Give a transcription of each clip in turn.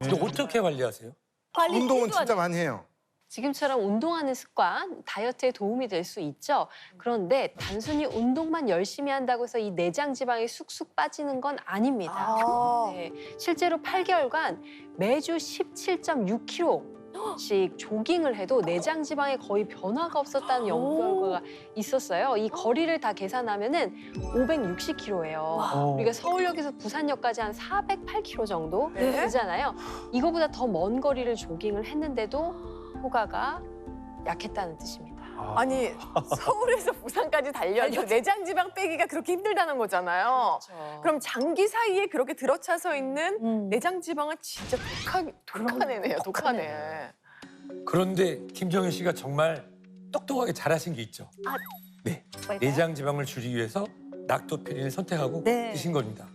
근데 어떻게 관리하세요? 운동은 진짜 많이 해요. 지금처럼 운동하는 습관, 다이어트에 도움이 될 수 있죠. 그런데 단순히 운동만 열심히 한다고 해서 이 내장 지방이 쑥쑥 빠지는 건 아닙니다. 네, 실제로 8개월간 매주 17.6kg씩 조깅을 해도 내장 지방에 거의 변화가 없었다는 연구 결과가 있었어요. 이 거리를 다 계산하면은 560km예요. 우리가 서울역에서 부산역까지 한 408km 정도 되잖아요. 이거보다 더 먼 거리를 조깅을 했는데도 효과가 약했다는 뜻입니다. 아니 서울에서 부산까지 달려도 내장 지방 빼기가 그렇게 힘들다는 거잖아요. 그렇죠. 그럼 장기 사이에 그렇게 들어차서 있는 내장 지방은 진짜 독한 애네요. 독한 애. 그런데 김정현 씨가 정말 똑똑하게 잘하신 게 있죠. 네, 내장 지방을 줄이기 위해서 락토페린을 선택하고 드신 겁니다.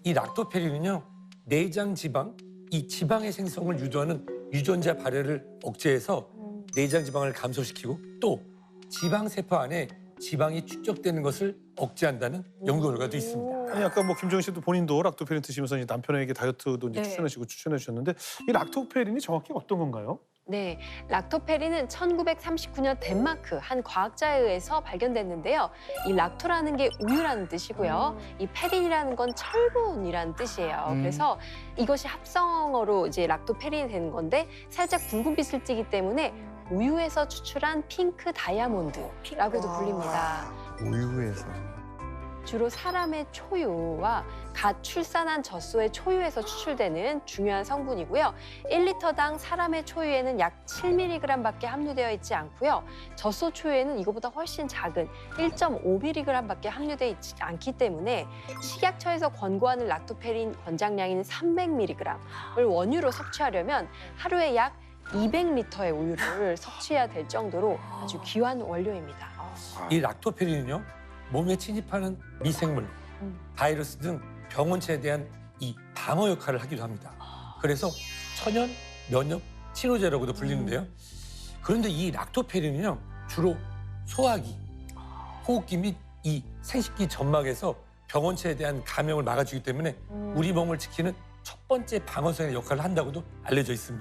이 락토페린은요, 내장 지방, 이 지방의 생성을 유도하는 유전자 발현을 억제해서 내장 지방을 감소시키고 또 지방 세포 안에 지방이 축적되는 것을 억제한다는 연구 결과도 있습니다. 아니 아까 뭐 김정은 씨도 본인도 락토페린 드시면서 이제 남편에게 다이어트도 이제 추천하시고 추천해 주셨는데 이 락토페린이 정확히 어떤 건가요? 네, 락토페린은 1939년 덴마크 한 과학자에 의해서 발견됐는데요. 이 락토라는 게 우유라는 뜻이고요. 이 페린이라는 건 철분이라는 뜻이에요. 그래서 이것이 합성어로 이제 락토페린이 되는 건데 살짝 붉은빛을 띠기 때문에 우유에서 추출한 핑크 다이아몬드라고도 불립니다. 우유에서. 주로 사람의 초유와 갓 출산한 젖소의 초유에서 추출되는 중요한 성분이고요. 1리터당 사람의 초유에는 약 7mg밖에 함유되어 있지 않고요. 젖소 초유에는 이거보다 훨씬 작은 1.5mg밖에 함유되어 있지 않기 때문에 식약처에서 권고하는 락토페린 권장량인 300mg을 원유로 섭취하려면 하루에 약 200리터의 우유를 섭취해야 될 정도로 아주 귀한 원료입니다. 이 락토페린은요, 몸에 침입하는 미생물, 바이러스 등 병원체에 대한 이 방어 역할을 하기도 합니다. 그래서 천연 면역 친호제라고도 불리는데요. 그런데 이 락토페린은요, 주로 소화기, 호흡기 및 이 생식기 점막에서 병원체에 대한 감염을 막아주기 때문에 우리 몸을 지키는 첫 번째 방어선의 역할을 한다고도 알려져 있습니다.